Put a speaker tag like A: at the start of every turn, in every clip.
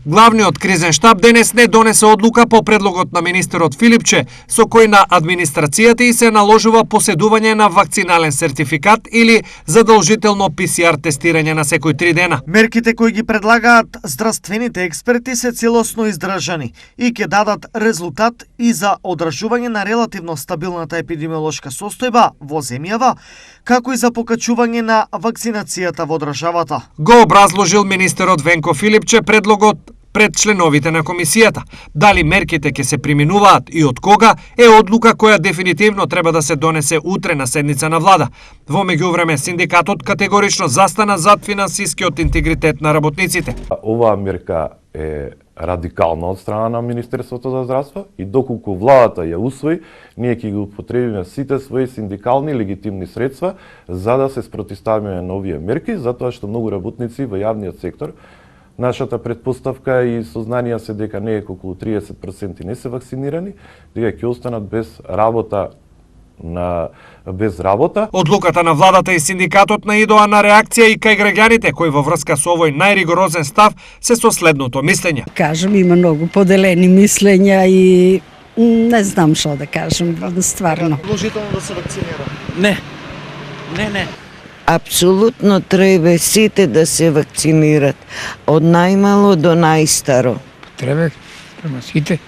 A: Главниот кризен штаб денес не донесе одлука по предлогот на министерот Филипче, со кој на администрацијата и се наложува поседување на вакцинален сертификат или задолжително ПСР тестирање на секој 3 дена.
B: Мерките кои ги предлагаат здравствените експерти се целосно издржани и ќе дадат резултат и за одржување на релативно стабилната епидемиолошка состојба во земјава, како и за покачување на вакцинацијата во државата.
A: Го образложил министерот Венко Филипче предлогот пред членовите на комисијата. Дали мерките ќе се применуваат и од кога е одлука која дефинитивно треба да се донесе утре на седница на влада. Во меѓувреме синдикатот категорично застана зад финансискиот интегритет на работниците.
C: Оваа мерка е радикална од страна на Министерството за здравство и доколку владата ја усвои, ние ќе ги употребиме сите своји синдикални легитимни средства за да се спротивставиме на овие мерки, затоа што многу работници во јавниот сектор, нашата предпоставка и сознанија се дека не е околу 30% не се вакцинирани, дека ќе останат без работа
A: Одлуката на владата и синдикатот наидоа на реакција и кај граѓаните кои во врска со овој најригорозен став се со следното мислење.
D: Кажем, има многу поделени мислења и не знам што да кажем, стварно.
B: Положително да се вакцинира?
E: Не. Апсолутно треба сите да се вакцинират, од најмало до најстаро.
F: Треба сите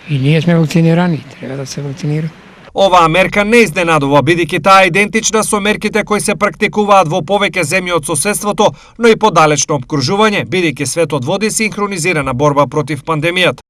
F: и ние сме вакцинирани, треба да се вакцинира.
A: Оваа мерка не изненадува, бидејќи таа е идентична со мерките кои се практикуваат во повеќе земји од соседството, но и подалечно опкружување, бидејќи светот води синхронизирана борба против пандемијата.